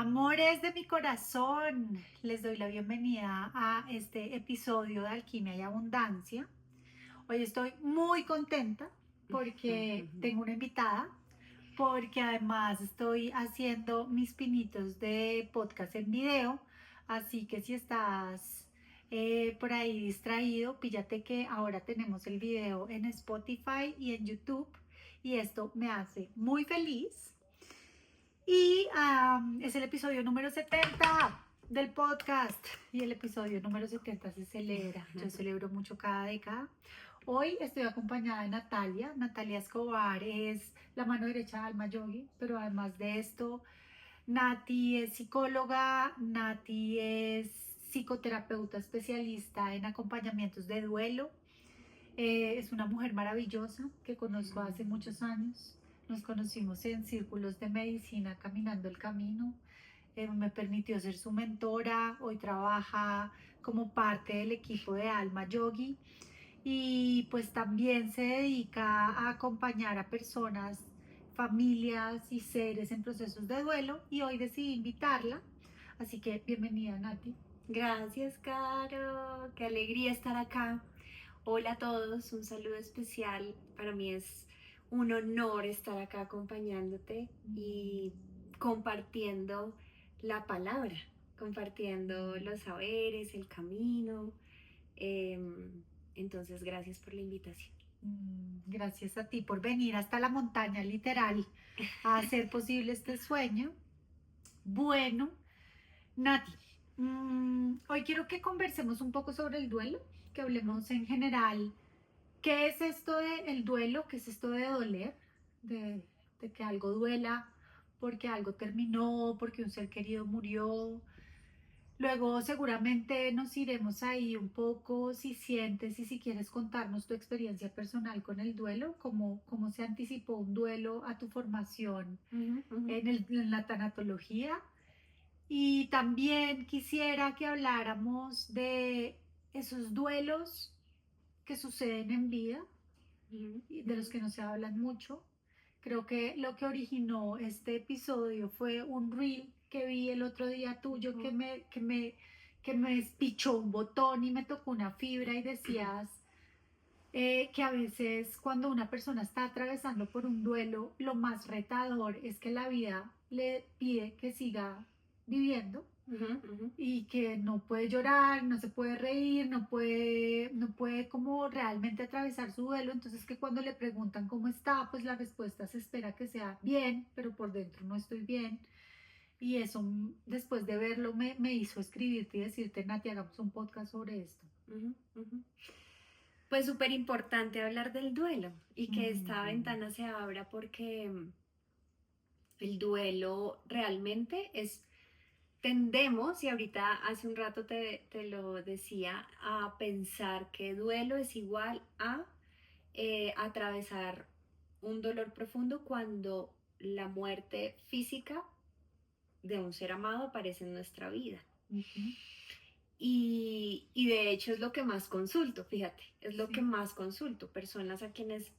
Amores de mi corazón, les doy la bienvenida a este episodio de Alquimia y Abundancia. Hoy estoy muy contenta porque tengo una invitada, porque además estoy haciendo mis pinitos de podcast en video, así que si estás por ahí distraído, píllate que ahora tenemos el video en Spotify y en YouTube y esto me hace muy feliz. Y es el episodio número 70 del podcast. Y el episodio número 70 se celebra. Yo celebro mucho cada década. Hoy estoy acompañada de Natalia. Natalia Escobar es la mano derecha de Alma Yogi, pero además de esto, Nati es psicóloga, Nati es psicoterapeuta especialista en acompañamientos de duelo. Es una mujer maravillosa que conozco hace muchos años. Nos conocimos en círculos de medicina caminando el camino. Me permitió ser su mentora. Hoy trabaja como parte del equipo de Alma Yogi y pues también se dedica a acompañar a personas, familias y seres en procesos de duelo y hoy decidí invitarla. Así que bienvenida, Nati. Gracias, Caro. Qué alegría estar acá. Hola a todos, un saludo especial. Para mí es un honor estar acá acompañándote y compartiendo la palabra, compartiendo los saberes, el camino. Entonces, gracias por la invitación. Gracias a ti por venir hasta la montaña, literal, a hacer posible este sueño. Bueno, Nati, hoy quiero que conversemos un poco sobre el duelo, que hablemos en general. ¿Qué es esto del duelo? ¿Qué es esto de doler? De que algo duela porque algo terminó, porque un ser querido murió. Luego seguramente nos iremos ahí un poco si sientes y si quieres contarnos tu experiencia personal con el duelo, cómo se anticipó un duelo a tu formación Ujú, ujú. en la tanatología. Y también quisiera que habláramos de esos duelos que suceden en vida Ujú, y de los ujú. que no se hablan mucho. Creo que lo que originó este episodio fue un reel que vi el otro día tuyo Ujú. que me despichó un botón y me tocó una fibra y decías que a veces cuando una persona está atravesando por un duelo, lo más retador es que la vida le pide que siga viviendo Ujú, ujú. y que no puede llorar, no se puede reír, no puede como realmente atravesar su duelo, entonces que cuando le preguntan cómo está, pues la respuesta se espera que sea bien, pero por dentro no estoy bien. Y eso, después de verlo, me hizo escribirte y decirte, Nati, hagamos un podcast sobre esto. Ujú, ujú. Pues súper importante hablar del duelo y que esta Mm, ventana se abra porque el duelo realmente tendemos, y ahorita hace un rato te lo decía, a pensar que duelo es igual a atravesar un dolor profundo cuando la muerte física de un ser amado aparece en nuestra vida. ujú, Y de hecho es lo que más consulto, fíjate, es lo que sí. más consulto. Personas a quienes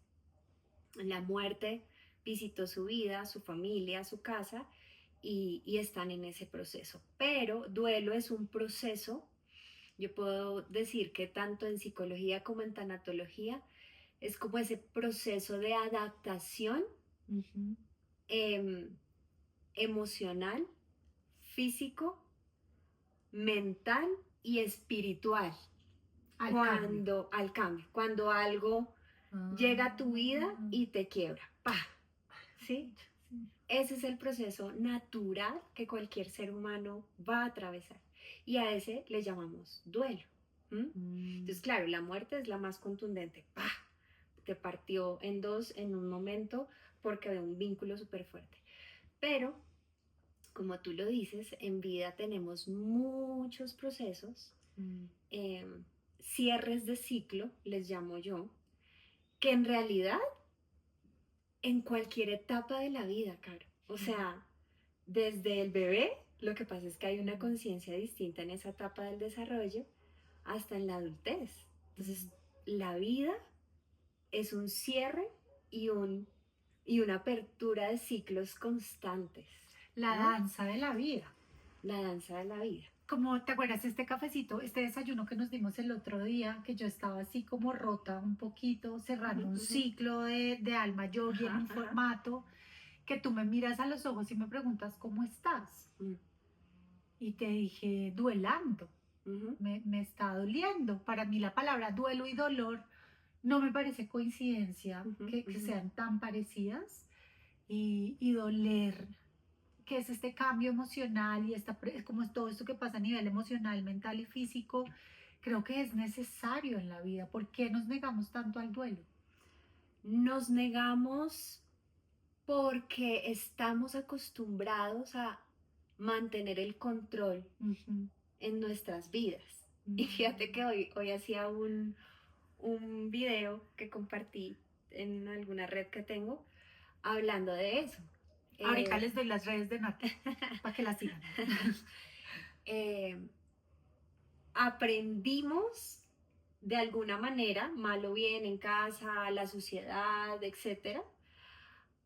la muerte visitó su vida, su familia, su casa y están en ese proceso. Pero duelo es un proceso, yo puedo decir que tanto en psicología como en tanatología es como ese proceso de adaptación Ujú. em, emocional, físico, mental y espiritual Al cambio. cuando al cambio, cuando algo llega a tu vida Ah, y te quiebra, ¡pa! ¿Sí? pucha, sí. Ese es el proceso natural que cualquier ser humano va a atravesar y a ese le llamamos duelo. ¿M? Mm, Entonces, claro, la muerte es la más contundente, ¡pa! Te partió en dos en un momento porque de un vínculo súper fuerte. Pero, como tú lo dices, en vida tenemos muchos procesos, mm, eh, cierres de ciclo, les llamo yo, que en realidad en cualquier etapa de la vida, Caro. O sea, desde el bebé, lo que pasa es que hay una mm, conciencia distinta en esa etapa del desarrollo hasta en la adultez. mm. Entonces, la vida es un cierre y una apertura de ciclos constantes. La ¿no? danza de la vida. La danza de la vida. Como te acuerdas este cafecito, este desayuno que nos dimos el otro día, que yo estaba así como rota un poquito, cerrando un ciclo de alma yogi en Ajá, un ajá. formato, que tú me miras a los ojos y me preguntas, ¿cómo estás? Mm, Y te dije, duelando, ujú, me está doliendo. Para mí la palabra duelo y dolor no me parece coincidencia ujú, que ujú. sean tan parecidas. Y doler, que es este cambio emocional y como es todo esto que pasa a nivel emocional, mental y físico, creo que es necesario en la vida. ¿Por qué nos negamos tanto al duelo? Nos negamos porque estamos acostumbrados a mantener el control Ujú, en nuestras vidas. Y fíjate que mm. hoy hacía un video que compartí en alguna red que tengo hablando de eso. Ahorita Eh, les doy las redes de Nati para que la sigan. eh, aprendimos de alguna manera, mal o bien en casa, la sociedad, etcétera,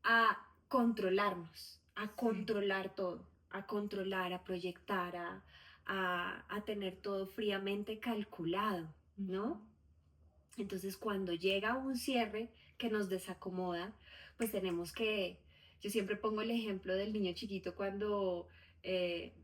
a controlarnos, a Sí. controlar todo, a controlar, a proyectar, a tener todo fríamente calculado, Ujú. ¿no? Entonces, cuando llega un cierre que nos desacomoda, pues tenemos que, yo siempre pongo el ejemplo del niño chiquito cuando,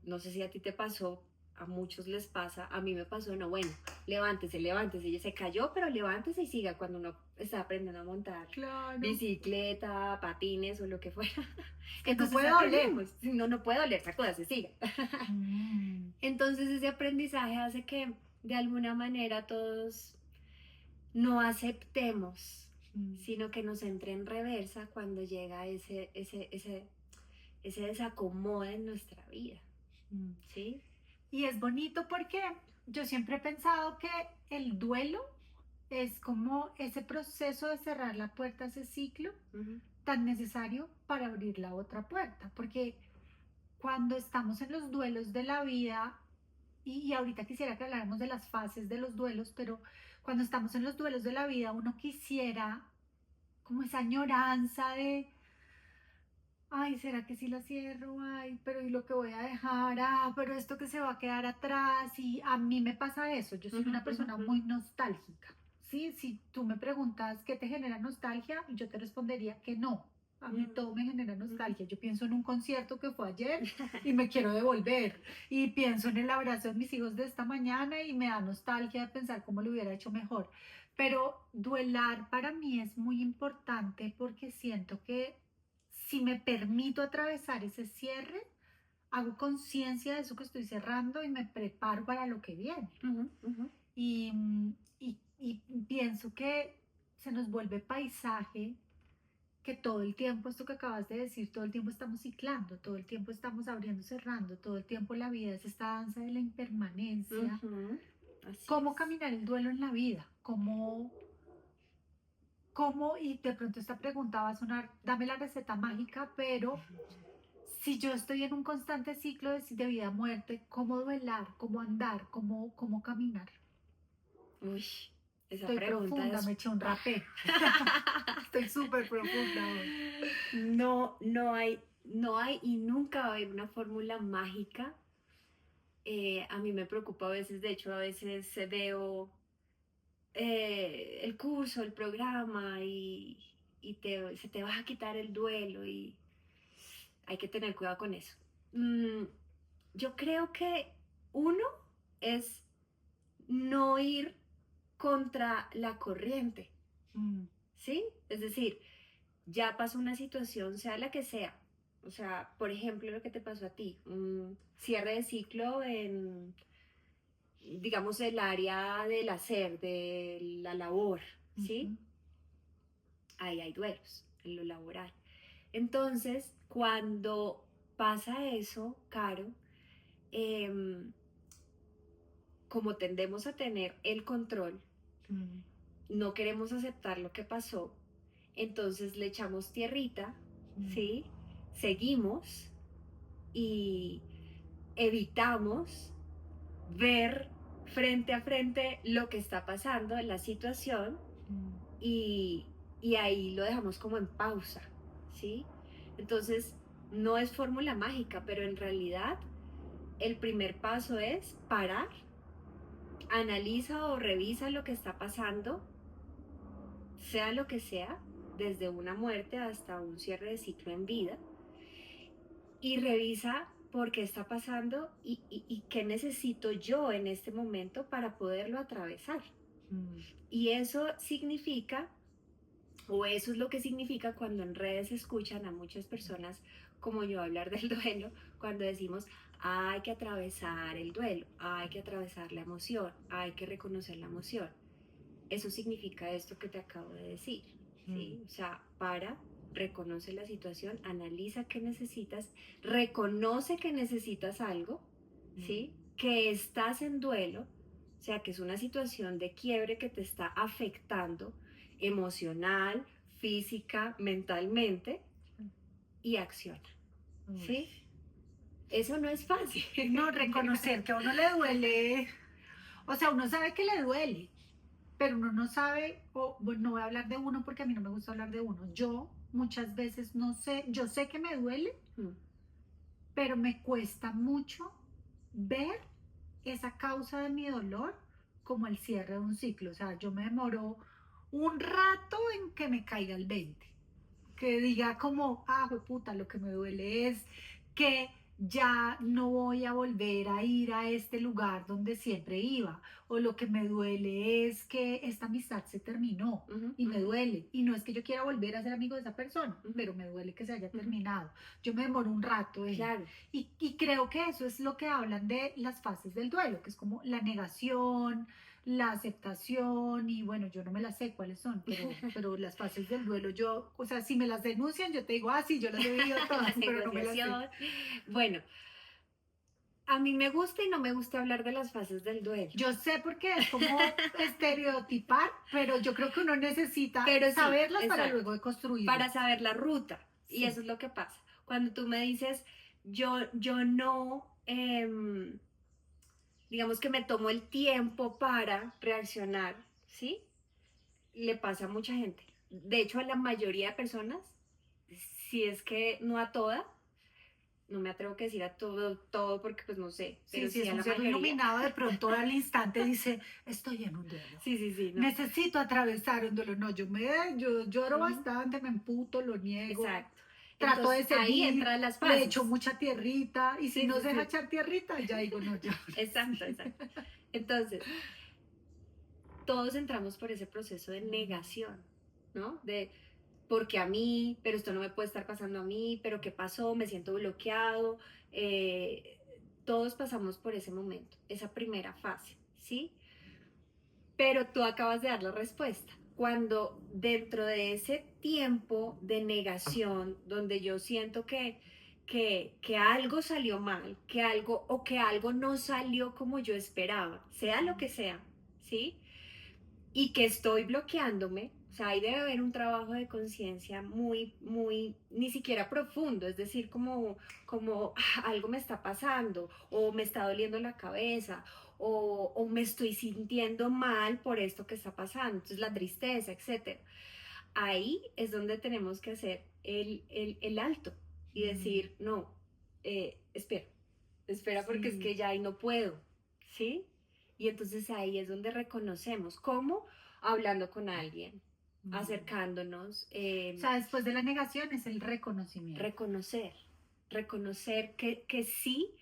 no sé si a ti te pasó, a muchos les pasa, a mí me pasó, no, bueno, levántese, levántese, ella se cayó, pero levántese y siga cuando uno está aprendiendo a montar Claro. bicicleta, patines o lo que fuera. Es que no Entonces puede doler. aprendemos, si no, no puede doler, se siga. Mm, Entonces ese aprendizaje hace que de alguna manera todos no aceptemos, mm, sino que nos entre en reversa cuando llega ese desacomodo en nuestra vida, mm. ¿sí? Y es bonito porque yo siempre he pensado que el duelo es como ese proceso de cerrar la puerta a ese ciclo Ujú, tan necesario para abrir la otra puerta. Porque cuando estamos en los duelos de la vida, y ahorita quisiera que habláramos de las fases de los duelos, pero cuando estamos en los duelos de la vida, uno quisiera como esa añoranza de, ay, ¿será que sí la cierro? Ay, pero ¿y lo que voy a dejar? Ah, pero esto que se va a quedar atrás. Y a mí me pasa eso. Yo soy ujú, una ujú, persona ujú. muy nostálgica. Sí, si tú me preguntas qué te genera nostalgia, yo te respondería que no. A mí todo me genera Ujú. nostalgia. Yo pienso en un concierto que fue ayer y me quiero devolver. Y pienso en el abrazo de mis hijos de esta mañana y me da nostalgia de pensar cómo lo hubiera hecho mejor. Pero duelar para mí es muy importante porque siento que si me permito atravesar ese cierre, hago conciencia de eso que estoy cerrando y me preparo para lo que viene. Ujú, ujú. Y, y pienso que se nos vuelve paisaje, que todo el tiempo, esto que acabas de decir, todo el tiempo estamos ciclando, todo el tiempo estamos abriendo, cerrando, todo el tiempo la vida es esta danza de la impermanencia. Ujú. Así ¿Cómo es. caminar el duelo en la vida? ¿Cómo? Y de pronto esta pregunta va a sonar, dame la receta mágica, pero si yo estoy en un constante ciclo de vida-muerte, ¿cómo duelar? ¿Cómo andar? ¿Cómo caminar? Uy, esa Estoy pregunta profunda, es... me eché un rapé. Estoy súper profunda hoy. No, no hay y nunca va a haber una fórmula mágica. A mí me preocupa a veces, de hecho, a veces veo el curso, el programa y se te va a quitar el duelo y hay que tener cuidado con eso. Mm, yo creo que uno es no ir contra la corriente, Mm, ¿sí? Es decir, ya pasó una situación, sea la que sea. O sea, por ejemplo, lo que te pasó a ti, un cierre de ciclo en, digamos, el área del hacer, de la labor, ¿sí? ujú, Ahí hay duelos en lo laboral. Entonces, cuando pasa eso, Caro, em, como tendemos a tener el control, mm, no queremos aceptar lo que pasó, entonces le echamos tierrita, mm, ¿sí? Seguimos y evitamos ver frente a frente lo que está pasando, la situación, mm, y ahí lo dejamos como en pausa, ¿sí? Entonces, no es fórmula mágica, pero en realidad el primer paso es parar, analiza o revisa lo que está pasando, sea lo que sea, desde una muerte hasta un cierre de ciclo en vida, y revisa por qué está pasando y qué necesito yo en este momento para poderlo atravesar. Y eso significa, o eso es lo que significa cuando en redes escuchan a muchas personas como yo hablar del duelo, cuando decimos hay que atravesar el duelo, hay que atravesar la emoción, hay que reconocer la emoción. Eso significa esto que te acabo de decir, ¿sí? O sea, reconoce la situación, analiza qué necesitas, reconoce que necesitas algo, ¿sí? Que estás en duelo, o sea, que es una situación de quiebre que te está afectando emocional, física, mentalmente, y acciona, ¿sí? Eso no es fácil. No, reconocer que a uno le duele, o sea, uno sabe que le duele, pero uno no sabe, o bueno, no voy a hablar de uno porque a mí no me gusta hablar de uno. Yo muchas veces no sé, yo sé que me duele, pero me cuesta mucho ver esa causa de mi dolor como el cierre de un ciclo. O sea, yo me demoro un rato en que me caiga el 20, que diga como, ah, puta, lo que me duele es que ya no voy a volver a ir a este lugar donde siempre iba, o lo que me duele es que esta amistad se terminó y me duele, y no es que yo quiera volver a ser amigo de esa persona, pero me duele que se haya terminado. Yo me demoro un rato Claro. y creo que eso es lo que hablan de las fases del duelo, que es como la negación, la aceptación, y bueno, yo no me las sé cuáles son, pero las fases del duelo yo, o sea, si me las denuncian, yo te digo, ah, sí, yo las he vivido todas, pero no me las sé. Bueno, a mí me gusta y no me gusta hablar de las fases del duelo. Yo sé porque es como estereotipar, pero yo creo que uno necesita saberlas para luego de construirlas. Para saber la ruta, y eso es lo que pasa. Cuando tú me dices, yo no, digamos que me tomo el tiempo para reaccionar, ¿sí? Le pasa a mucha gente. De hecho, a la mayoría de personas, si es que no a toda, no me atrevo a decir a todo porque pues no sé, pero sí, sí es a un la ser mayoría. Iluminado, de pronto al instante dice, estoy en un duelo. Sí. No. Necesito atravesar un duelo. No, yo lloro bastante, me emputo, lo niego. Exacto. Trato de seguir, ahí entran las fases. le echo mucha tierrita, y si no se deja echar tierrita, ya digo, no, ya. Exacto. Entonces, todos entramos por ese proceso de negación, ¿no? De, porque a mí, pero esto no me puede estar pasando a mí, pero ¿qué pasó? Me siento bloqueado. Todos pasamos por ese momento, esa primera fase, ¿sí? Pero tú acabas de dar la respuesta. Cuando dentro de ese tiempo de negación, donde yo siento que algo salió mal, que algo no salió como yo esperaba, sea lo que sea, ¿sí? Y que estoy bloqueándome, o sea, ahí debe haber un trabajo de conciencia muy, ni siquiera profundo, es decir, como algo me está pasando, o me está doliendo la cabeza, o me estoy sintiendo mal por esto que está pasando, entonces la tristeza, etc. Ahí es donde tenemos que hacer el alto y decir, no, espera porque es que ya ahí no puedo, ¿sí? Y entonces ahí es donde reconocemos cómo hablando con alguien, acercándonos. O sea, después de la negación es el reconocimiento. Reconocer que sí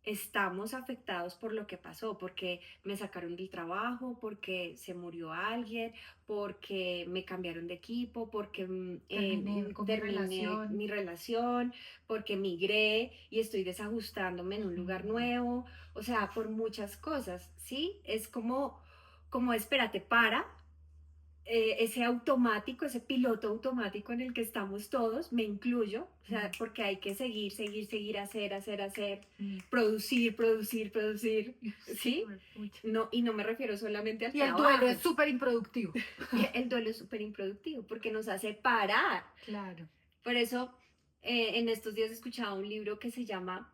estamos afectados por lo que pasó, porque me sacaron del trabajo, porque se murió alguien, porque me cambiaron de equipo, porque terminé mi relación, porque migré y estoy desajustándome en un lugar nuevo, o sea, por muchas cosas, ¿sí? Es como espérate, ese automático, ese piloto automático en el que estamos todos, me incluyo, o sea, porque hay que seguir, hacer, producir, ¿sí? No, y no me refiero solamente al trabajo. Y el duelo es súper improductivo. El duelo es súper improductivo porque nos hace parar. Claro. Por eso, en estos días he escuchado un libro que se llama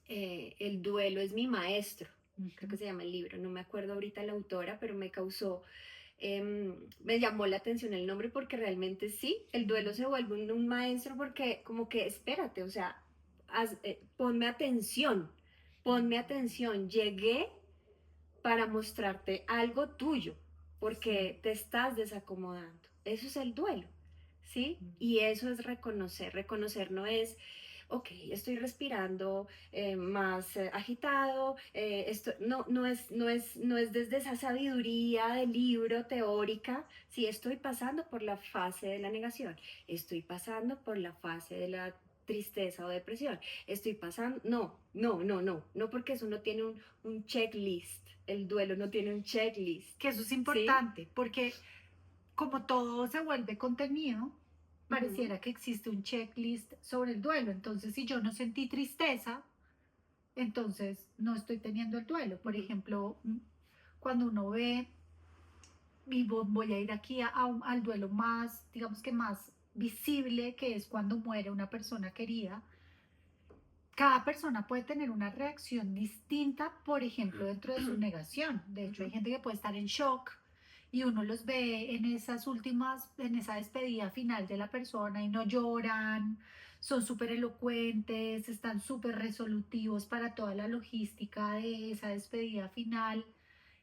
El duelo es mi maestro. Creo que se llama el libro, no me acuerdo ahorita la autora, pero me causó me llamó la atención el nombre porque realmente sí, el duelo se vuelve un maestro porque como que espérate, o sea, ponme atención, llegué para mostrarte algo tuyo, Sí. porque te estás desacomodando. Eso es el duelo, ¿sí? Mm. Y eso es reconocer. Reconocer no es, ok, estoy respirando más agitado, esto no es desde esa sabiduría del libro teórica, sí, estoy pasando por la fase de la negación, estoy pasando por la fase de la tristeza o depresión, estoy pasando, no, porque eso no tiene un checklist, el duelo no tiene un checklist, Que eso es ¿sí? importante, porque como todo se vuelve contenido, Ujú, pareciera que existe un checklist sobre el duelo. Entonces, si yo no sentí tristeza, entonces no estoy teniendo el duelo. Por ujú, ejemplo, cuando uno ve, y voy a ir aquí al duelo más, digamos que más visible, que es cuando muere una persona querida, cada persona puede tener una reacción distinta, por ejemplo, dentro de su negación. De hecho, hay ujú, gente que puede estar en shock y uno los ve en esas últimas, en esa despedida final de la persona y no lloran, son súper elocuentes, están súper resolutivos para toda la logística de esa despedida final.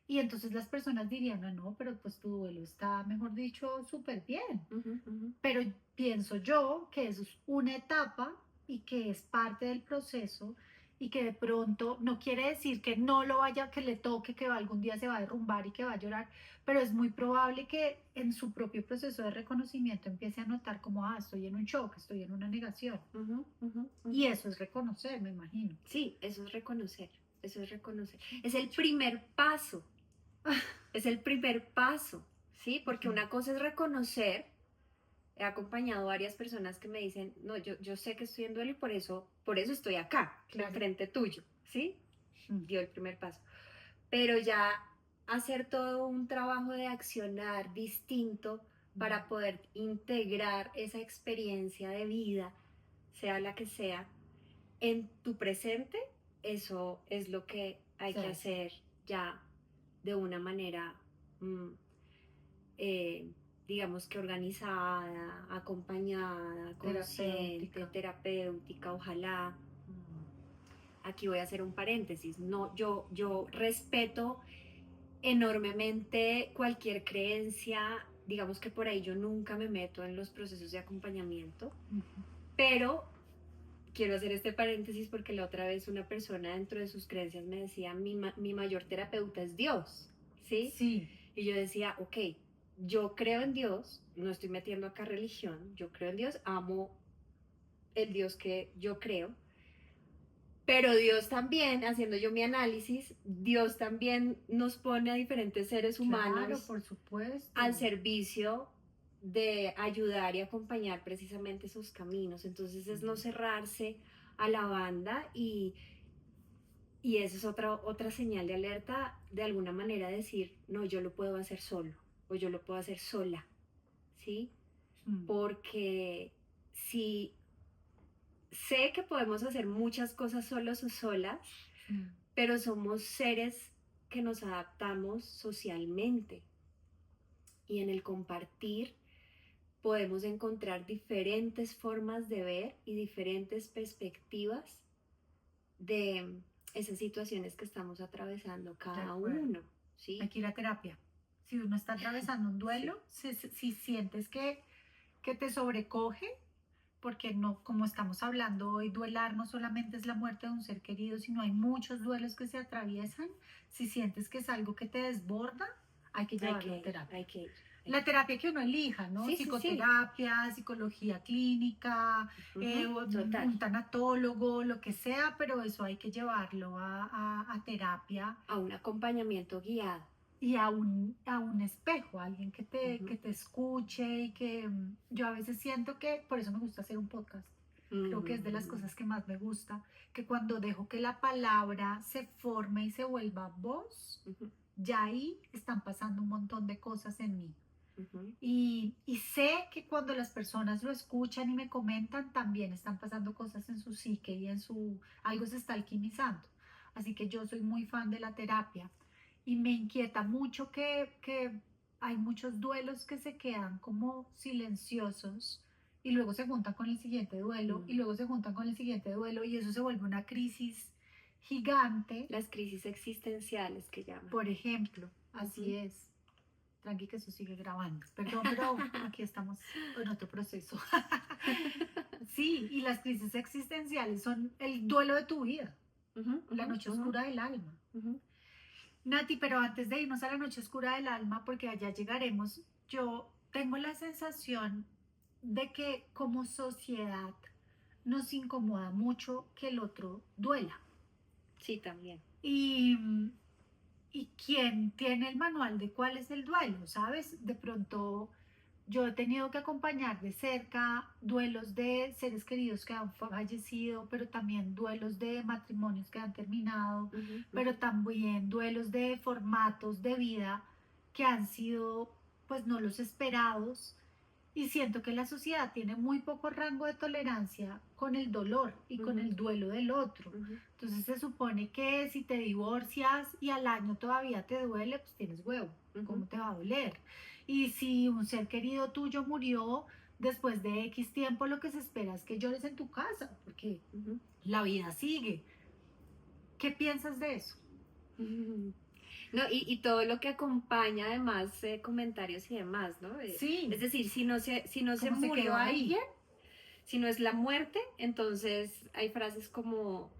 Y entonces las personas dirían, no, no, pero pues tu duelo está, mejor dicho, súper bien. ujú, ujú. Pero pienso yo que eso es una etapa y que es parte del proceso y que de pronto no quiere decir que no lo vaya, que le toque, que algún día se va a derrumbar y que va a llorar, pero es muy probable que en su propio proceso de reconocimiento empiece a notar como, estoy en un shock, estoy en una negación. Ujú, ujú, Y ujú. eso es reconocer, me imagino. Sí, eso es reconocer, eso es reconocer. Es el primer paso, es el primer paso, ¿sí? Porque una cosa es reconocer. He acompañado a varias personas que me dicen, no, yo sé que estoy en duelo y por eso estoy acá, Claro. enfrente tuyo, ¿sí? Mm. Dio el primer paso. Pero ya hacer todo un trabajo de accionar distinto Mm. para poder integrar esa experiencia de vida, sea la que sea, en tu presente, eso es lo que hay Sí. que hacer ya de una manera, mm, eh, digamos que organizada, acompañada, consciente, Terapéutica. terapéutica, ojalá. Mm. Aquí voy a hacer un paréntesis. No, yo respeto enormemente cualquier creencia, digamos que por ahí yo nunca me meto en los procesos de acompañamiento, Ujú. pero quiero hacer este paréntesis porque la otra vez una persona dentro de sus creencias me decía, mi mayor terapeuta es Dios, ¿sí? Sí. Y yo decía, ok, yo creo en Dios, no estoy metiendo acá religión, yo creo en Dios, amo el Dios que yo creo, pero Dios también, haciendo yo mi análisis, Dios también nos pone a diferentes seres Claro, humanos por al supuesto. servicio de ayudar y acompañar precisamente esos caminos. Entonces es no Mm. cerrarse a la banda y esa es otra señal de alerta, de alguna manera decir, no, yo lo puedo hacer solo o yo lo puedo hacer sola, ¿sí? Mm. Porque si sé que podemos hacer muchas cosas solos o solas, Mm. pero somos seres que nos adaptamos socialmente y en el compartir podemos encontrar diferentes formas de ver y diferentes perspectivas de esas situaciones que estamos atravesando De cada acuerdo. uno, Hay ¿sí? que ir a terapia. Si uno está atravesando un Sí. duelo, si sientes que te sobrecoge, porque no, como estamos hablando hoy, duelar no solamente es la muerte de un ser querido, sino hay muchos duelos que se atraviesan. Si sientes que es algo que te desborda, hay que Hay llevarlo que a ir, terapia. hay que ir, hay La que ir. terapia que uno elija, ¿no? Sí, sí, sí. Psicoterapia, psicología clínica, Ujú, total. un tanatólogo, lo que sea, pero eso hay que llevarlo a terapia A un acompañamiento guiado. y a un espejo, a alguien Ujú, que te escuche y que yo a veces siento que, por eso me gusta hacer un podcast, creo que es de las ujú, cosas que más me gusta, que cuando dejo que la palabra se forme y se vuelva voz, ujú, ya ahí están pasando un montón de cosas en mí. ujú. Y sé que cuando las personas lo escuchan y me comentan, también están pasando cosas en su psique y en su, algo se está alquimizando. Así que yo soy muy fan de la terapia y me inquieta mucho que hay muchos duelos que se quedan como silenciosos y luego se juntan con el siguiente duelo y luego se juntan con el siguiente duelo y eso se vuelve una crisis gigante. Las crisis existenciales que llaman. Por ejemplo, así es. Tranqui que eso sigue grabando. Perdón, pero aquí estamos en otro proceso. Sí, y las crisis existenciales son el duelo de tu vida, la noche oscura del alma. Nati, pero antes de irnos a la noche oscura del alma, porque allá llegaremos, yo tengo la sensación de que como sociedad nos incomoda mucho que el otro duela. Sí, también. Y quién tiene el manual de cuál es el duelo, ¿sabes? De pronto yo he tenido que acompañar de cerca duelos de seres queridos que han fallecido, pero también duelos de matrimonios que han terminado, pero también duelos de formatos de vida que han sido pues no los esperados. Y siento que la sociedad tiene muy poco rango de tolerancia con el dolor y con el duelo del otro. Entonces se supone que si te divorcias y al año todavía te duele, pues tienes huevo. ¿Cómo te va a doler? Y si un ser querido tuyo murió después de X tiempo, lo que se espera es que llores en tu casa, porque la vida sigue. ¿Qué piensas de eso? No, y todo lo que acompaña además comentarios y demás, ¿no? Sí. Es decir, si no se murió alguien, si no es la muerte, entonces hay frases como,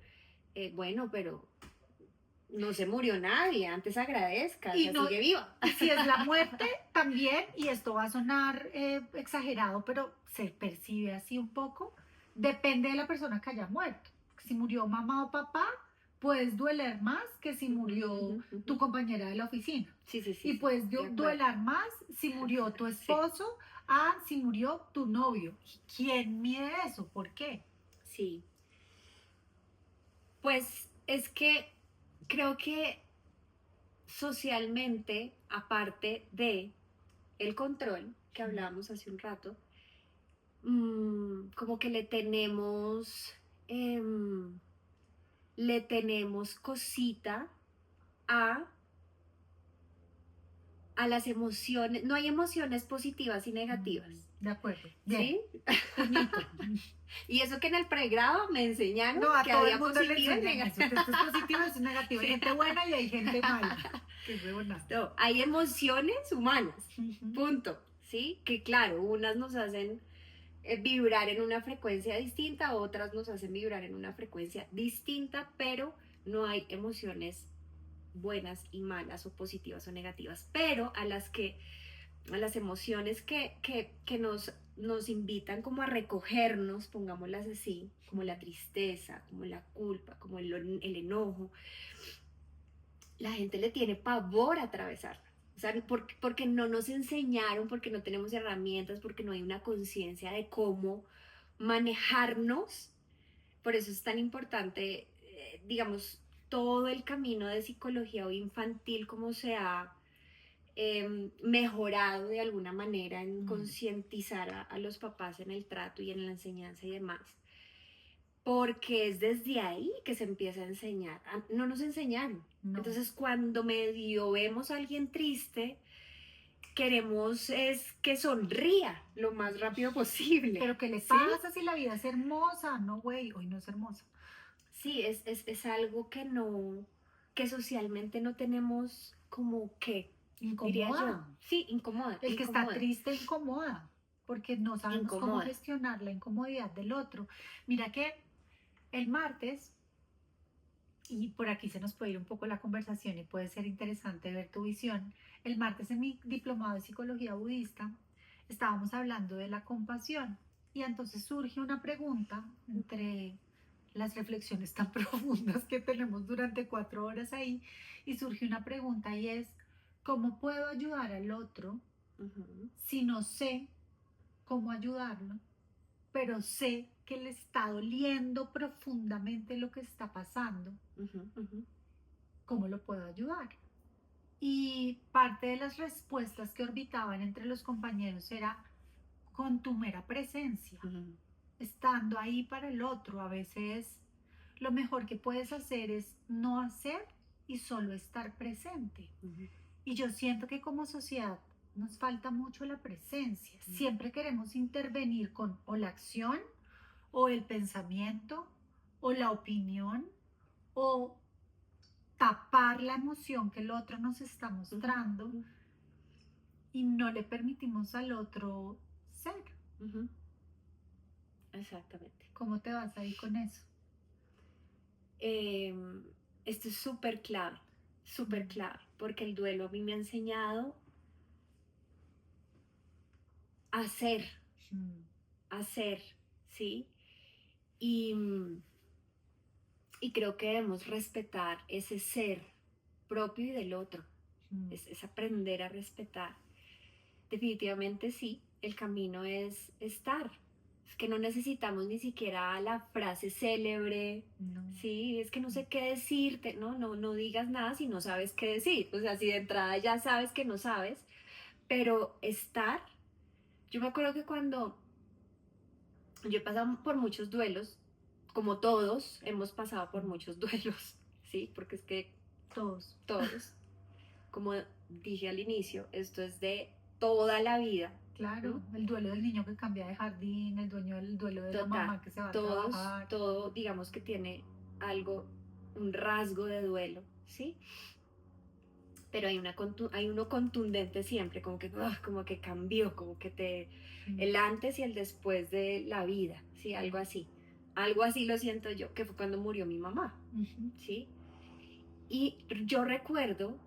bueno, pero no se murió nadie, antes agradezca, y no, sigue viva. Y si es la muerte, también, y esto va a sonar exagerado, pero se percibe así un poco, depende de la persona que haya muerto. Si murió mamá o papá, puedes dueler más que si murió tu compañera de la oficina. Sí. Y puedes duelar más si murió tu esposo a si murió tu novio. ¿Quién mide eso? ¿Por qué? Sí. Pues es que creo que socialmente, aparte de el control que hablábamos hace un rato, como que le tenemos cosita a las emociones. No hay emociones positivas y negativas. De acuerdo. Bien. ¿Sí? Y eso que en el pregrado me enseñaron que todo había el mundo positivo y negativo. Esto es positivo, esto es negativo. Hay gente buena y hay gente mala. No, hay emociones humanas. Punto. ¿Sí? Que claro, unas nos hacen vibrar en una frecuencia distinta, otras nos hacen vibrar en una frecuencia distinta, pero no hay emociones buenas y malas o positivas o negativas, pero a las emociones que nos invitan como a recogernos, pongámoslas así, como la tristeza, como la culpa, como el enojo, la gente le tiene pavor a atravesarla. O sea, porque no nos enseñaron, porque no tenemos herramientas, porque no hay una conciencia de cómo manejarnos. Por eso es tan importante, digamos, todo el camino de psicología infantil, como se ha mejorado de alguna manera en concientizar a los papás en el trato y en la enseñanza y demás. Porque es desde ahí que se empieza a enseñar. No nos enseñaron. No. Entonces, cuando medio vemos a alguien triste, queremos es que sonría lo más rápido posible. Pero ¿qué le pasa si la vida es hermosa? No, güey, hoy no es hermosa. Sí, es algo que socialmente no tenemos como que... Incomoda. Sí, incomoda. El que está triste incomoda, porque no sabemos cómo gestionar la incomodidad del otro. Mira que el martes, y por aquí se nos puede ir un poco la conversación y puede ser interesante ver tu visión, el martes en mi diplomado de psicología budista estábamos hablando de la compasión y entonces surge una pregunta entre las reflexiones tan profundas que tenemos durante 4 horas ahí y surge una pregunta y es ¿cómo puedo ayudar al otro si no sé cómo ayudarlo, pero sé que le está doliendo profundamente lo que está pasando? ¿Cómo lo puedo ayudar? Y parte de las respuestas que orbitaban entre los compañeros era con tu mera presencia, estando ahí para el otro. A veces lo mejor que puedes hacer es no hacer y solo estar presente. Y yo siento que como sociedad nos falta mucho la presencia. Siempre queremos intervenir con o la acción, o el pensamiento, o la opinión, o tapar la emoción que el otro nos está mostrando y no le permitimos al otro ser. Exactamente. ¿Cómo te vas ahí con eso? Esto es súper clave, porque el duelo a mí me ha enseñado a ser, ¿sí? Y, y creo que debemos respetar ese ser propio y del otro, es aprender a respetar. Definitivamente sí, el camino es estar. Es que no necesitamos ni siquiera la frase célebre, sí, es que no sé qué decirte, no digas nada si no sabes qué decir, o sea, si de entrada ya sabes que no sabes, pero estar, yo me acuerdo que cuando yo he pasado por muchos duelos, como todos hemos pasado por muchos duelos, sí, porque es que todos, como dije al inicio, esto es de toda la vida. Claro, el duelo del niño que cambia de jardín, el duelo de la mamá que se va a trabajar. Todo, digamos que tiene algo, un rasgo de duelo, ¿sí? Pero hay uno contundente siempre, como que cambió, como que el antes y el después de la vida, ¿sí? Algo así. Algo así lo siento yo, que fue cuando murió mi mamá, ¿sí? Y yo recuerdo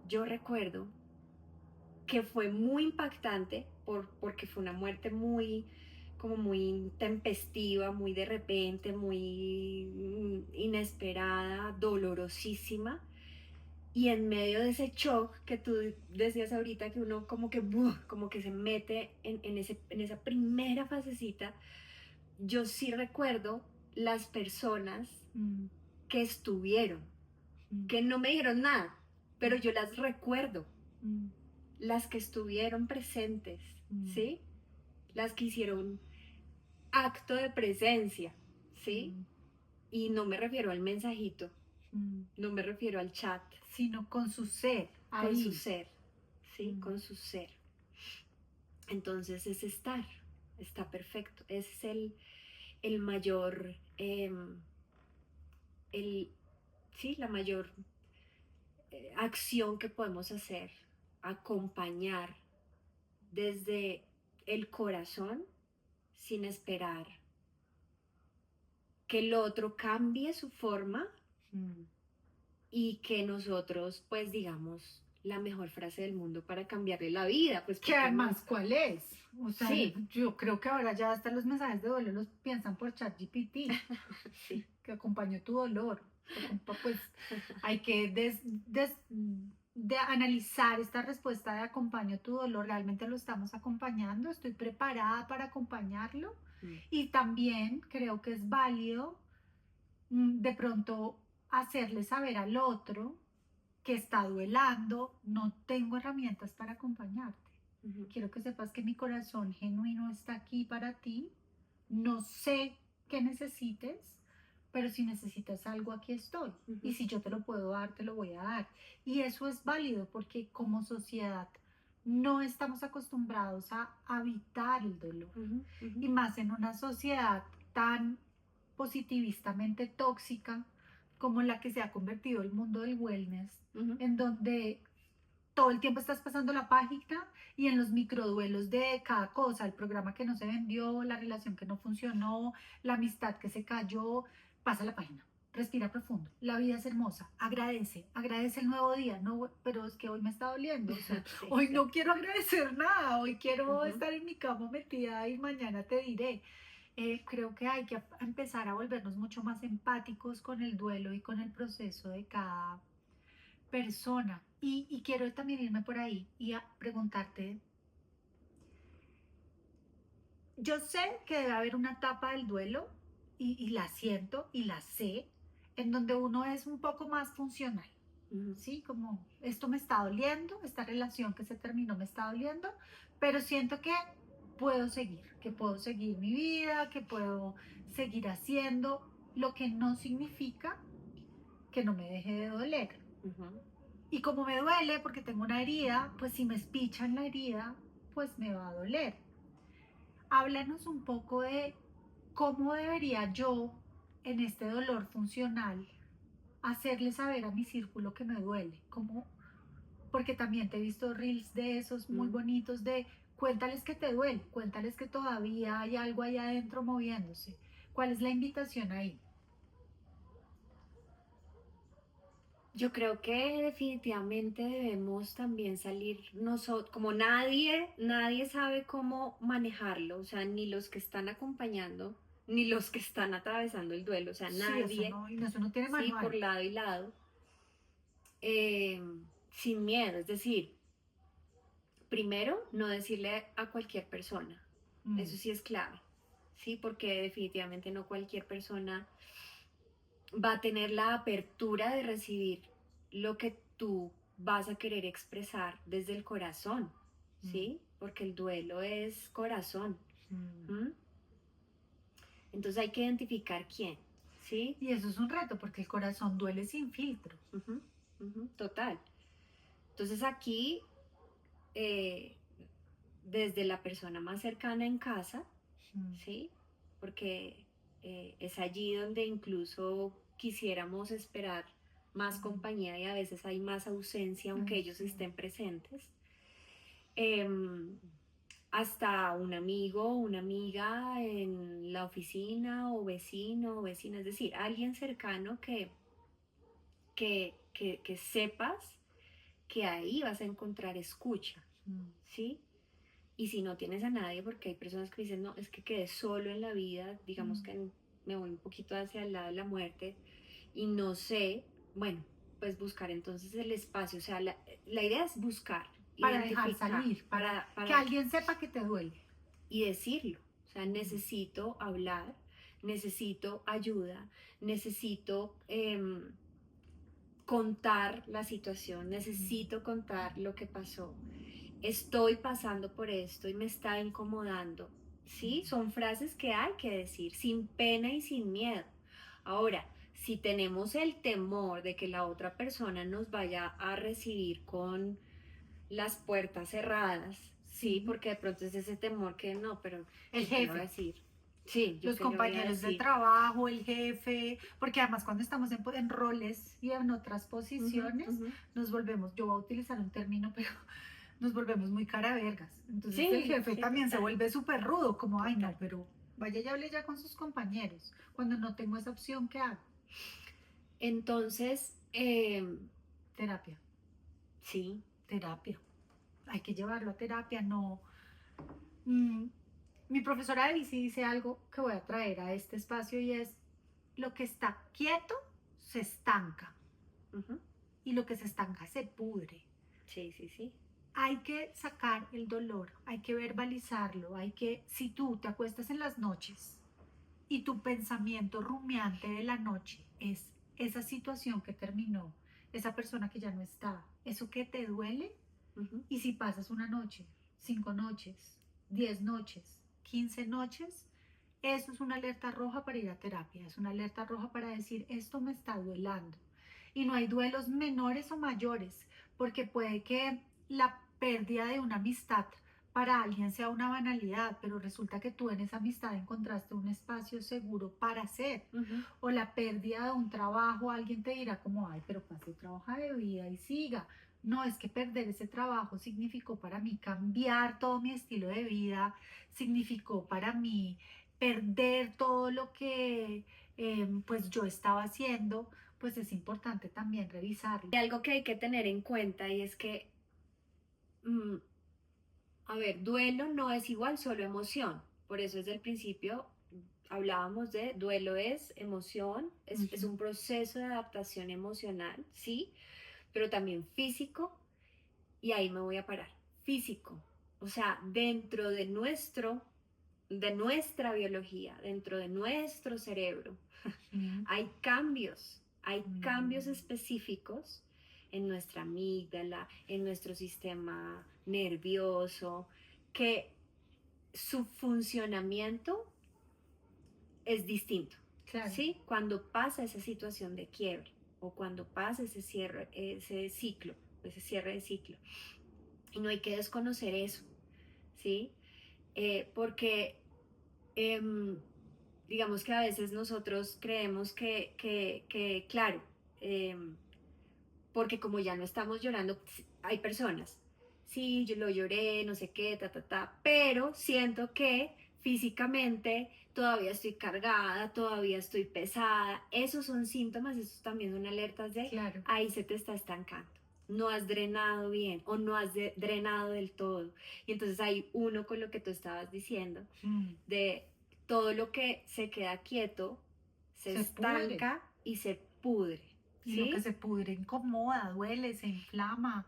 que fue muy impactante porque fue una muerte muy intempestiva, muy de repente, muy inesperada, dolorosísima. Y en medio de ese shock que tú decías ahorita, que uno como que se mete en esa primera fasecita, yo sí recuerdo las personas que estuvieron, que no me dijeron nada, pero yo las recuerdo. Las que estuvieron presentes, ¿sí? Las que hicieron acto de presencia, ¿sí? Y no me refiero al mensajito, no me refiero al chat, sino con su ser, ahí. Con su ser, ¿sí? Con su ser. Entonces es estar, está perfecto. Ese es el mayor, la mayor acción que podemos hacer, acompañar desde el corazón sin esperar que el otro cambie su forma y que nosotros pues digamos la mejor frase del mundo para cambiarle la vida, pues que además ¿cuál es? O sea, sí. Yo creo que ahora ya hasta los mensajes de dolor los piensan por ChatGPT. Sí. Que acompañó tu dolor. Pues hay que de analizar esta respuesta de acompaño tu dolor. ¿Realmente lo estamos acompañando? ¿Estoy preparada para acompañarlo? Y también creo que es válido de pronto hacerle saber al otro que está duelando, no tengo herramientas para acompañarte. Quiero que sepas que mi corazón genuino está aquí para ti. No sé qué necesites, pero si necesitas algo, aquí estoy. Y si yo te lo puedo dar, te lo voy a dar. Y eso es válido porque como sociedad no estamos acostumbrados a habitar el dolor. Y más en una sociedad tan positivistamente tóxica como la que se ha convertido el mundo del wellness, en donde todo el tiempo estás pasando la página y en los microduelos de cada cosa, el programa que no se vendió, la relación que no funcionó, la amistad que se cayó, pasa la página. Respira profundo, la vida es hermosa, agradece el nuevo día, no, pero es que hoy me está doliendo, o sea, sí, hoy no quiero agradecer nada, hoy quiero estar en mi cama metida y mañana te diré. Creo que hay que empezar a volvernos mucho más empáticos con el duelo y con el proceso de cada persona. Y quiero también irme por ahí y a preguntarte, yo sé que debe haber una etapa del duelo y la siento y la sé, en donde uno es un poco más funcional, ¿sí? Como esto me está doliendo, esta relación que se terminó me está doliendo, pero siento que puedo seguir mi vida, que puedo seguir haciendo, lo que no significa que no me deje de doler. Y como me duele porque tengo una herida, pues si me espichan la herida, pues me va a doler. Háblanos un poco de cómo debería yo, en este dolor funcional, hacerle saber a mi círculo que me duele. ¿Cómo? Porque también te he visto reels de esos muy Mm. bonitos de cuéntales que te duele, cuéntales que todavía hay algo allá adentro moviéndose. ¿Cuál es la invitación ahí? Yo creo que definitivamente debemos también salir nosotros, como nadie sabe cómo manejarlo, o sea, ni los que están acompañando, ni los que están atravesando el duelo, o sea, Sí, nadie, eso no tiene sí, por manual. lado y lado, eh, sin miedo, es decir, primero, no decirle a cualquier persona, Mm, eso sí es clave, sí, porque definitivamente no cualquier persona va a tener la apertura de recibir lo que tú vas a querer expresar desde el corazón, mm, ¿sí? Porque el duelo es corazón. mm. ¿M? Entonces hay que identificar quién, ¿sí? Y eso es un reto porque el corazón duele sin filtro. Ujú, ujú, total. Entonces aquí, eh, desde la persona más cercana en casa, Mm, ¿sí? Porque es allí donde incluso quisiéramos esperar más mm. compañía y a veces hay más ausencia aunque Ay, ellos sí. estén presentes. Em, hasta un amigo, una amiga en la oficina o vecino o vecina, es decir, alguien cercano que sepas que ahí vas a encontrar escucha, Mm, ¿sí? Y si no tienes a nadie, porque hay personas que dicen, no, es que quedé solo en la vida, digamos mm. que me voy un poquito hacia el lado de la muerte y no sé, bueno, pues buscar entonces el espacio, o sea, la idea es buscar, Para dejar identificar, salir, para que para alguien sepa que te duele. y decirlo, o sea, Mm, necesito hablar, necesito ayuda, necesito contar la situación, mm, necesito contar lo que pasó, estoy pasando por esto y me está incomodando. Sí, mm. son frases que hay que decir sin pena y sin miedo. Ahora, si tenemos el temor de que la otra persona nos vaya a recibir con las puertas cerradas, sí, Sí, porque de pronto es ese temor que no, pero el yo qué le voy a jefe, decir. Sí, yo los qué le voy a compañeros de decir. trabajo, el jefe, porque además cuando estamos en roles y en otras Ujú, posiciones, ujú. nos volvemos, yo voy a utilizar un término, pero nos volvemos muy caravergas. Entonces el Sí, jefe sí, también se total, vuelve súper rudo, como, ay total. no, pero vaya y hable ya con sus compañeros. Cuando no tengo esa opción, ¿qué hago? Entonces, Terapia, sí. terapia. Hay que llevarlo a terapia, no. Mm, mi profesora de bici dice algo que voy a traer a este espacio y es, lo que está quieto se estanca Ujú. y lo que se estanca se pudre. Sí, sí, sí. Hay que sacar el dolor, hay que verbalizarlo, hay que, si tú te acuestas en las noches y tu pensamiento rumiante de la noche es esa situación que terminó, esa persona que ya no está, eso que te duele, Ujú. y si pasas una noche, 5 noches, 10 noches, 15 noches, eso es una alerta roja para ir a terapia, es una alerta roja para decir esto me está duelando. Y no hay duelos menores o mayores, porque puede que la pérdida de una amistad para alguien sea una banalidad, pero resulta que tú en esa amistad encontraste un espacio seguro para ser. Ujú. O la pérdida de un trabajo, alguien te dirá como, ay, pero pase trabaja de vida y siga. No, es que perder ese trabajo significó para mí cambiar todo mi estilo de vida, significó para mí perder todo lo que pues yo estaba haciendo, pues es importante también revisarlo. Y algo que hay que tener en cuenta y es que, mm, a ver, duelo no es igual solo emoción. Por eso desde el principio hablábamos de duelo es emoción, es Ujú, un proceso de adaptación emocional, sí, pero también físico, y ahí me voy a parar. Físico, o sea, dentro de nuestra biología, dentro de nuestro cerebro, ujú, hay cambios mm, específicos en nuestra amígdala, en nuestro sistema nervioso, que su funcionamiento es distinto, claro. ¿sí? Cuando pasa esa situación de quiebre o cuando pasa ese ciclo, ese cierre de ciclo. Y no hay que desconocer eso, ¿sí? Porque em, digamos que a veces nosotros creemos que claro, em, porque como ya no estamos llorando, hay personas, sí, yo lo lloré, no sé qué, pero siento que físicamente todavía estoy cargada, todavía estoy pesada. Esos son síntomas, esos también son alertas de Claro. ahí se te está estancando. No has drenado bien o no has drenado del todo. Y entonces hay uno con lo que tú estabas diciendo, Mm. de todo lo que se queda quieto, se Se pudre. estanca y se pudre, Y lo que ¿sí? se pudre incomoda, duele, se inflama.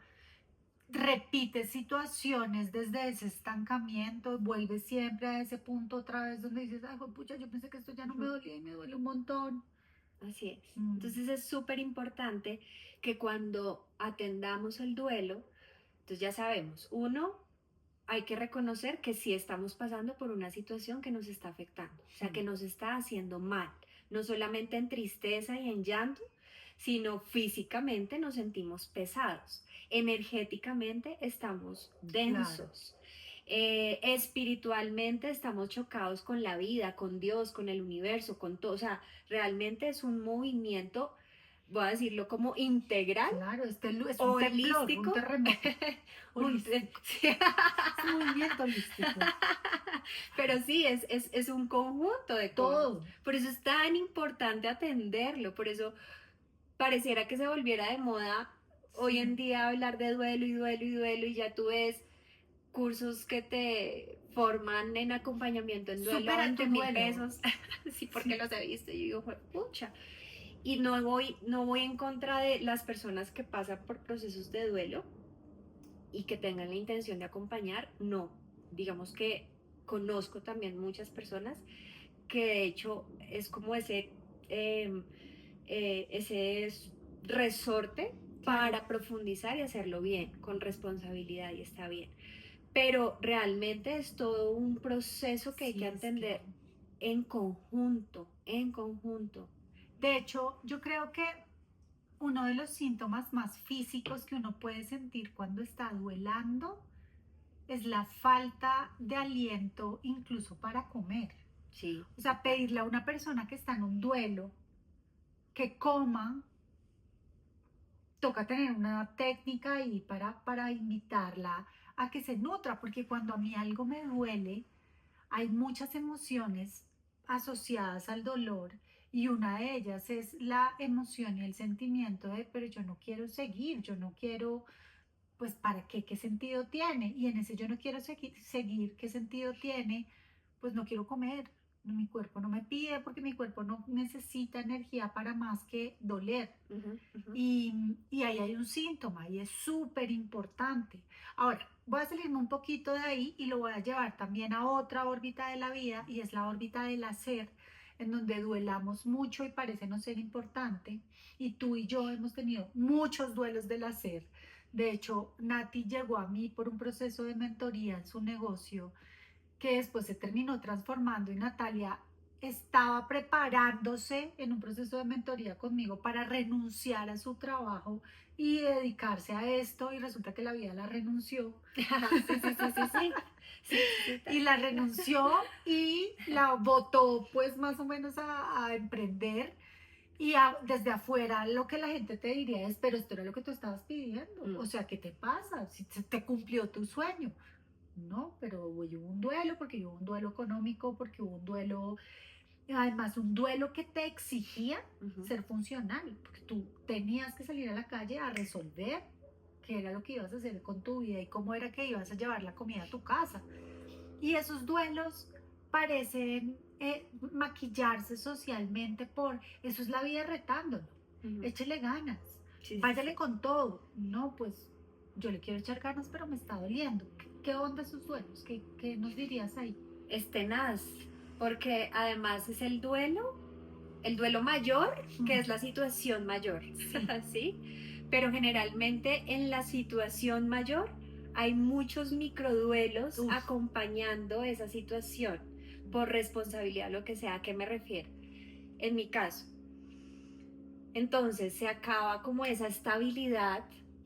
Repite situaciones desde ese estancamiento, vuelve siempre a ese punto otra vez donde dices, ay, pucha, yo pensé que esto ya no me Ujú. dolía y me duele un montón. Así es. Mm. Entonces es súper importante que cuando atendamos el duelo, entonces ya sabemos, uno, hay que reconocer que sí estamos pasando por una situación que nos está afectando, o sea, que Mm. nos está haciendo mal, no solamente en tristeza y en llanto, sino físicamente nos sentimos pesados, energéticamente estamos Claro. densos, espiritualmente estamos chocados con la vida, con Dios, con el universo, con todo, o sea, realmente es un movimiento, voy a decirlo como integral, Claro, es un temblor, un holístico, terremoto holístico. sí. Es un movimiento holístico. Pero sí, es un conjunto de cosas. Todo. Por eso es tan importante atenderlo, por eso pareciera que se volviera de moda hoy en Sí. día hablar de duelo y duelo y duelo y ya tú ves cursos que te forman en acompañamiento en duelo a Supera tu 20.000 duelo. pesos, sí, porque Sí. los he visto y yo digo, pucha. Y no voy en contra de las personas que pasan por procesos de duelo y que tengan la intención de acompañar, no. Digamos que conozco también muchas personas que de hecho es como eh, ese resorte Claro. para profundizar y hacerlo bien, con responsabilidad y está bien. Pero realmente es todo un proceso que hay que Sí, es que. entender en conjunto, en conjunto. De hecho, yo creo que uno de los síntomas más físicos que uno puede sentir cuando está duelando es la falta de aliento incluso para comer. Sí. O sea, pedirle a una persona que está en un duelo que coma, toca tener una técnica ahí para invitarla a que se nutra, porque cuando a mí algo me duele, hay muchas emociones asociadas al dolor y una de ellas es la emoción y el sentimiento de, pero yo no quiero seguir, yo no quiero, pues, ¿para qué? ¿Qué sentido tiene? Y en ese yo no quiero seguir, ¿qué sentido tiene? Pues no quiero comer, mi cuerpo no me pide porque mi cuerpo no necesita energía para más que doler. Ujú, ujú. Y ahí hay un síntoma y es súper importante. Ahora, voy a salirme un poquito de ahí y lo voy a llevar también a otra órbita de la vida y es la órbita del hacer, en donde duelamos mucho y parece no ser importante. Y tú y yo hemos tenido muchos duelos del hacer. De hecho, Nati llegó a mí por un proceso de mentoría en su negocio que después se terminó transformando y Natalia estaba preparándose en un proceso de mentoría conmigo para renunciar a su trabajo y dedicarse a esto y resulta que la vida la renunció Sí, sí, sí, sí, sí. Sí, sí, sí, y la renunció y la botó pues más o menos a emprender y desde afuera lo que la gente te diría es, pero esto era lo que tú estabas pidiendo, Mm, o sea, ¿qué te pasa? Si se te cumplió tu hubo no, pero hubo un duelo porque hubo un duelo económico, porque hubo un duelo, además un duelo que te exigía ujú. ser funcional, porque tú tenías que salir a la calle a resolver qué era lo que ibas a hacer con tu vida y cómo era que ibas a llevar la comida a tu casa. Y esos duelos parecen maquillarse socialmente por, eso es la vida retándolo, Ujú. échele ganas, Sí, sí, váyale sí. con todo. No, pues yo le quiero echar ganas, pero me está doliendo. ¿Qué onda esos duelos? ¿Qué nos dirías ahí? Es tenaz, porque además es el duelo mayor, que es la situación mayor, Sí, ¿sí? Pero generalmente en la situación mayor hay muchos microduelos uf, acompañando esa situación, por responsabilidad, lo que sea, ¿a qué me refiero? En mi caso, entonces se acaba como esa estabilidad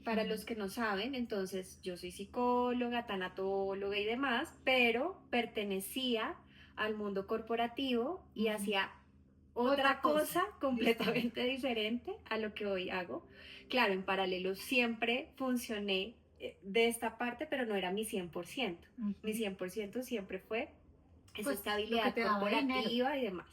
Para los que no saben, entonces yo soy psicóloga, tanatóloga y demás, pero pertenecía al mundo corporativo y hacía otra cosa completamente diferente a lo que hoy hago. Claro, en paralelo siempre funcioné de esta parte, pero no era mi 100%. Mi 100% siempre fue esa Pues, estabilidad te daba corporativa dinero. y demás.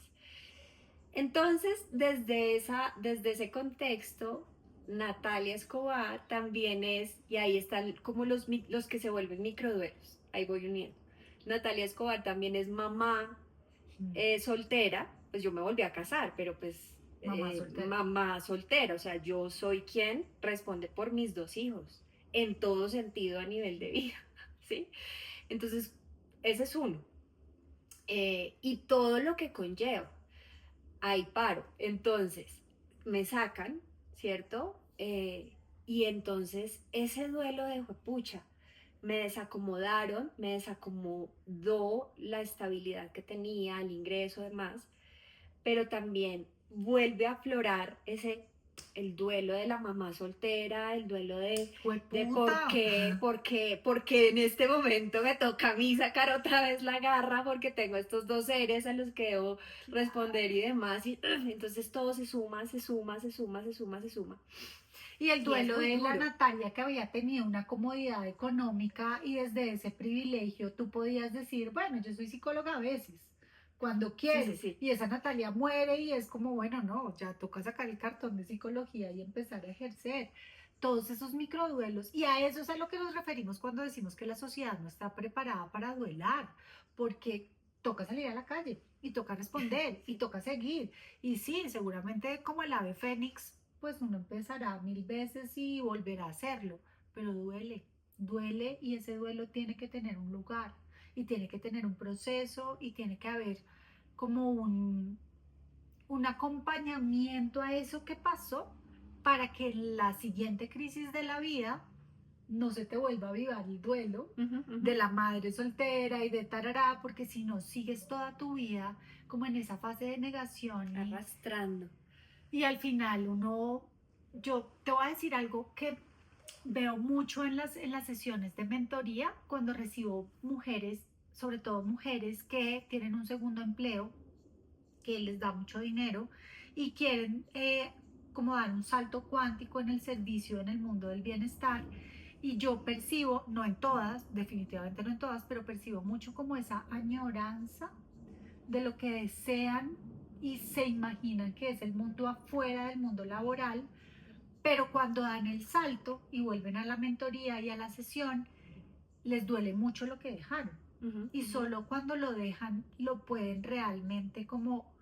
Entonces, desde ese contexto, Natalia Escobar también es, y ahí están como los que se vuelven microduelos, ahí voy uniendo. Natalia Escobar también es mamá soltera, pues yo me volví a casar, pero pues Mamá soltera. mamá soltera, o sea, yo soy quien responde por mis 2 hijos, en todo sentido a nivel de vida, ¿sí? Entonces, ese es uno. Y todo lo que conlleva, ahí paro. Entonces, me sacan, ¿cierto? Y entonces ese duelo de juepucha, me desacomodaron, me desacomodó la estabilidad que tenía, el ingreso, demás, pero también vuelve a aflorar el duelo de la mamá soltera, el duelo de por qué en este momento me toca a mí sacar otra vez la garra, porque tengo estos 2 seres a los que debo responder y demás, y entonces todo se suma, se suma, se suma, se suma, se suma. Y el duelo de la duro. Natalia, que había tenido una comodidad económica y desde ese privilegio tú podías decir, bueno, yo soy psicóloga a veces, cuando quiero. Sí. Y esa Natalia muere y es como, bueno, no, ya toca sacar el cartón de psicología y empezar a ejercer. Todos esos microduelos. Y a eso es a lo que nos referimos cuando decimos que la sociedad no está preparada para duelar, porque toca salir a la calle y toca responder y toca seguir. Y sí, seguramente como el ave fénix, pues uno empezará 1000 veces y volverá a hacerlo, pero duele y ese duelo tiene que tener un lugar y tiene que tener un proceso y tiene que haber como un acompañamiento a eso que pasó para que en la siguiente crisis de la vida no se te vuelva a avivar el duelo de la madre soltera y de tarará, porque si no sigues toda tu vida como en esa fase de negación arrastrando. Y al final yo te voy a decir algo que veo mucho en las sesiones de mentoría cuando recibo mujeres, sobre todo mujeres que tienen un segundo empleo, que les da mucho dinero y quieren como dar un salto cuántico en el servicio, en el mundo del bienestar. Y yo percibo, no en todas, definitivamente no en todas, pero percibo mucho como esa añoranza de lo que desean y se imaginan que es el mundo afuera del mundo laboral, pero cuando dan el salto y vuelven a la mentoría y a la sesión, les duele mucho lo que dejaron. Y solo cuando lo dejan lo pueden realmente como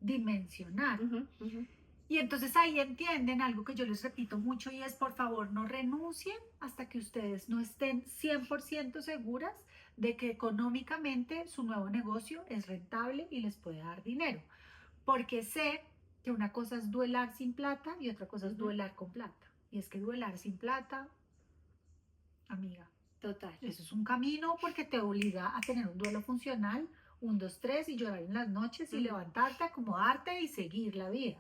dimensionar. Y entonces ahí entienden algo que yo les repito mucho y es, por favor, no renuncien hasta que ustedes no estén 100% seguras de que económicamente su nuevo negocio es rentable y les puede dar dinero. Porque sé que una cosa es duelar sin plata y otra cosa es duelar con plata. Y es que duelar sin plata, amiga, Total. eso es un camino porque te obliga a tener un duelo funcional, 1, 2, 3 y llorar en las noches y levantarte, acomodarte y seguir la vida.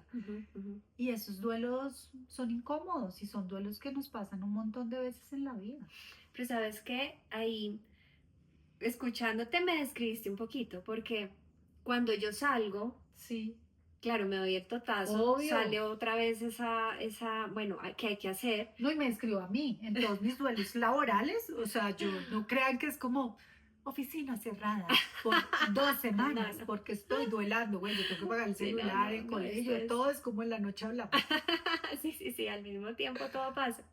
Y esos duelos son incómodos y son duelos que nos pasan un montón de veces en la vida. Pero sabes que ahí, escuchándote, me describiste un poquito, porque cuando yo salgo, sí, claro, me doy el totazo, obvio, sale otra vez bueno, ¿qué hay que hacer? No, y me escribo a mí en todos mis duelos laborales, o sea, yo no crean que es como oficina cerrada por 2 semanas No. porque estoy duelando, güey, yo tengo que pagar el Sí, celular, el colegio, todo es como en la noche hablamos. Sí, al mismo tiempo todo pasa.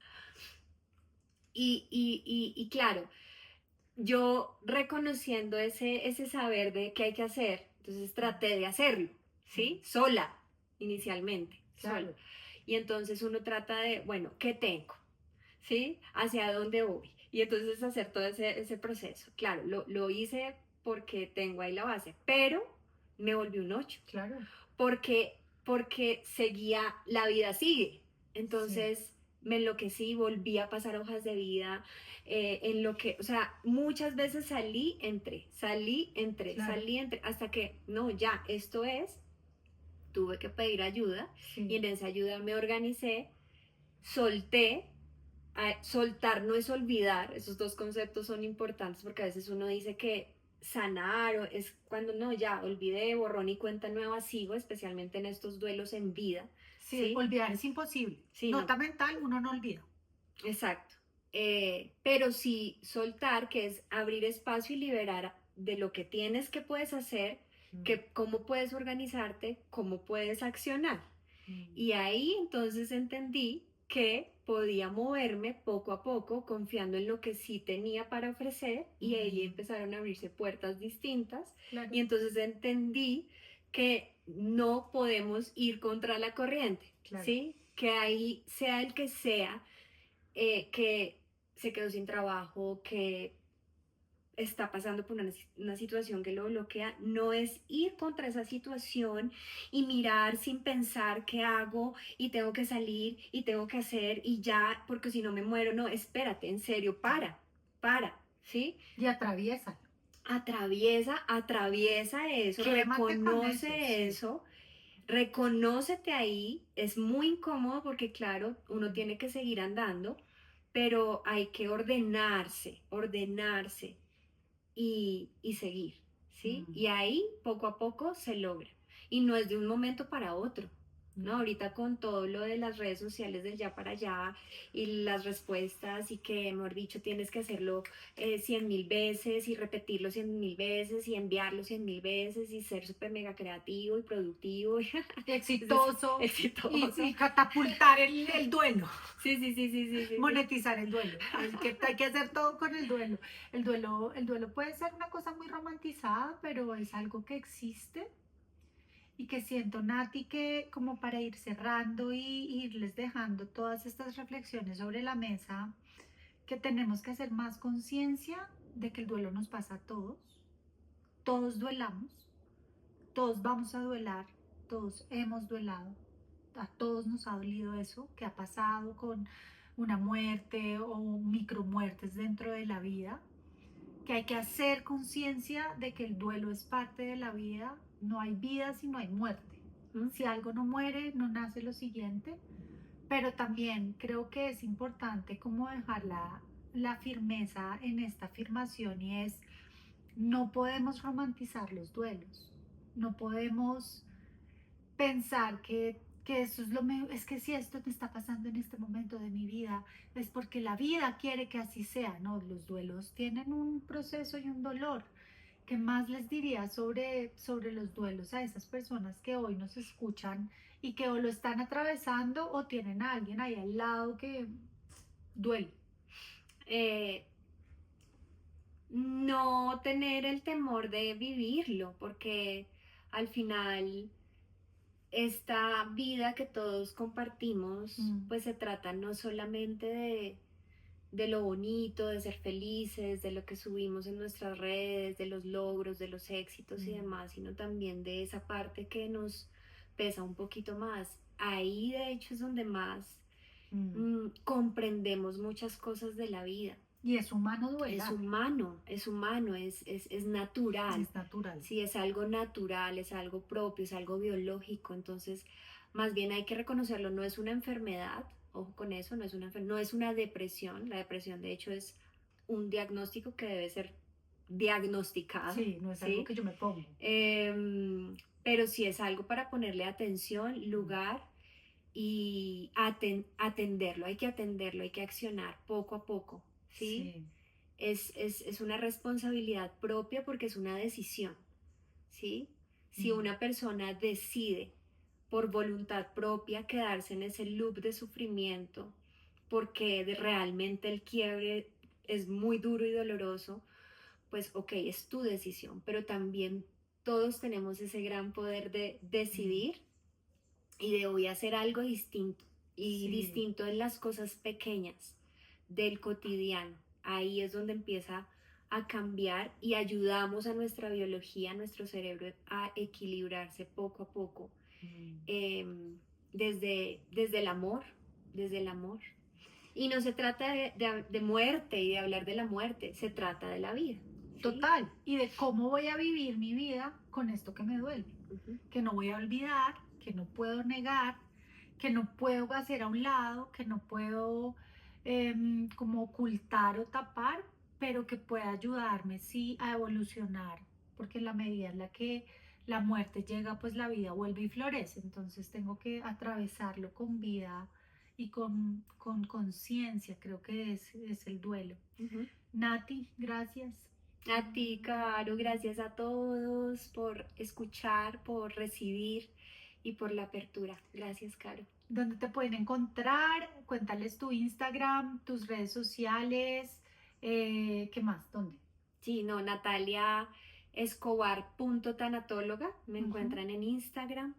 Y claro, yo reconociendo ese saber de qué hay que hacer, entonces traté de hacerlo, ¿sí? Sola, inicialmente, Claro. sola. Y entonces uno trata de, bueno, ¿qué tengo? ¿Sí? ¿Hacia dónde voy? Y entonces hacer todo ese proceso. Claro, lo hice porque tengo ahí la base, pero me volví un 8. Claro. Porque seguía, la vida sigue. Entonces me enloquecí, volví a pasar hojas de vida, o sea, muchas veces salí, entré, Claro. hasta que, no, ya, esto es, tuve que pedir ayuda y en esa ayuda me organicé, solté soltar no es olvidar, esos dos conceptos son importantes porque a veces uno dice que sanar es cuando no, ya olvidé, borrón y cuenta nueva, sigo, especialmente en estos duelos en vida, Sí, ¿sí? olvidar es imposible. Sí, no, Nota mental, uno no olvida. exacto. Pero sí soltar, que es abrir espacio y liberar de lo que tienes, que puedes hacer, que cómo puedes organizarte, cómo puedes accionar. Y ahí entonces entendí que podía moverme poco a poco, confiando en lo que sí tenía para ofrecer, y ahí empezaron a abrirse puertas distintas. Claro. Y entonces entendí que no podemos ir contra la corriente, Claro. ¿sí? Que ahí sea el que sea, que se quedó sin trabajo, que está pasando por una situación que lo bloquea, no es ir contra esa situación y mirar sin pensar qué hago y tengo que salir y tengo que hacer y ya, porque si no me muero, no, espérate, en serio, para, ¿sí? Y atraviesa. Atraviesa eso, Quémate con eso, reconoce sí. eso, reconócete ahí, es muy incómodo porque claro, uno tiene que seguir andando, pero hay que ordenarse y seguir, ¿sí? Y ahí poco a poco se logra. Y no es de un momento para otro, ¿no? Ahorita con todo lo de las redes sociales del ya para allá y las respuestas y que, mejor dicho, tienes que hacerlo 100.000 veces y repetirlo 100.000 veces y enviarlo 100.000 veces y ser súper mega creativo y productivo y Exitoso. exitoso. Y catapultar el duelo. Sí. Monetizar el duelo. Hay que hacer todo con el duelo. El duelo puede ser una cosa muy romantizada, pero es algo que existe y que siento, Nati, que como para ir cerrando y irles dejando todas estas reflexiones sobre la mesa, que tenemos que hacer más conciencia de que el duelo nos pasa a todos duelamos, todos vamos a duelar, todos hemos duelado, a todos nos ha dolido eso que ha pasado con una muerte o micromuertes dentro de la vida, que hay que hacer conciencia de que el duelo es parte de la vida, no hay vida si no hay muerte. Si algo no muere, no nace lo siguiente, pero también creo que es importante como dejar la firmeza en esta afirmación y es, no podemos romantizar los duelos, no podemos pensar que eso es lo mejor, es que si esto te está pasando en este momento de mi vida, es porque la vida quiere que así sea, ¿no? Los duelos tienen un proceso y un dolor. ¿Qué más les diría sobre los duelos a esas personas que hoy nos escuchan y que o lo están atravesando o tienen a alguien ahí al lado que duele? No tener el temor de vivirlo, porque al final esta vida que todos compartimos, pues se trata no solamente de lo bonito, de ser felices, de lo que subimos en nuestras redes, de los logros, de los éxitos y demás, sino también de esa parte que nos pesa un poquito más. Ahí de hecho es donde más comprendemos muchas cosas de la vida. Y es humano duelar. Es humano, es natural. Es natural. Sí, es algo natural, es algo propio, es algo biológico. Entonces, más bien hay que reconocerlo, no es una enfermedad, ojo con eso, no es una depresión. La depresión, de hecho, es un diagnóstico que debe ser diagnosticado. Sí, no es algo que yo me pongo. Pero sí es algo para ponerle atención, lugar y atenderlo, hay que accionar poco a poco, ¿sí? Sí. Es una responsabilidad propia porque es una decisión, ¿sí? Si una persona decide por voluntad propia quedarse en ese loop de sufrimiento porque realmente el quiebre es muy duro y doloroso, pues ok, es tu decisión, pero también todos tenemos ese gran poder de decidir y de hoy hacer algo distinto. Y distinto en las cosas pequeñas del cotidiano. Ahí es donde empieza a cambiar y ayudamos a nuestra biología, a nuestro cerebro a equilibrarse poco a poco. Desde el amor, desde el amor. Y no se trata de muerte y de hablar de la muerte, se trata de la vida. ¿Sí? Total, y de cómo voy a vivir mi vida con esto que me duele, que no voy a olvidar, que no puedo negar, que no puedo hacer a un lado, que no puedo como ocultar o tapar, pero que pueda ayudarme, sí, a evolucionar, porque en la medida en la que la muerte llega, pues la vida vuelve y florece, entonces tengo que atravesarlo con vida y con conciencia, creo que es el duelo. Ujú. Nati, gracias. A ti, Caro, gracias a todos por escuchar, por recibir y por la apertura. Gracias, Caro. ¿Dónde te pueden encontrar? Cuéntales tu Instagram, tus redes sociales, ¿qué más? ¿Dónde? Sí, no, Natalia Escobar.tanatóloga, me Ujú. encuentran en Instagram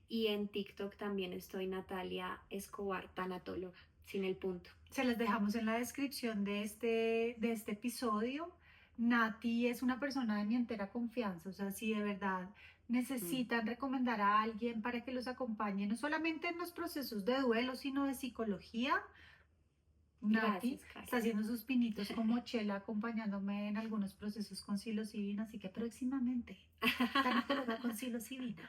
y en TikTok también estoy Natalia Escobar Tanatóloga, sin el punto. Se las dejamos en la descripción de este episodio. Nati es una persona de mi entera confianza, o sea, si de verdad Mm. necesitan recomendar a alguien para que los acompañe, no solamente en los procesos de duelo, sino de psicología, Nati Gracias, Caro. está haciendo sus pinitos como Chela, acompañándome en algunos procesos con psilocibina, así que próximamente, tanatóloga con psilocibina.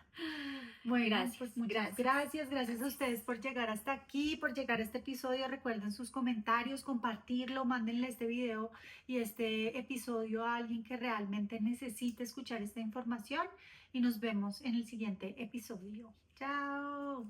Bueno, Gracias, pues muchas gracias, gracias, gracias a gracias. ustedes por llegar hasta aquí, por llegar a este episodio. Recuerden sus comentarios, compartirlo, mándenle este video y este episodio a alguien que realmente necesite escuchar esta información y nos vemos en el siguiente episodio. Chao.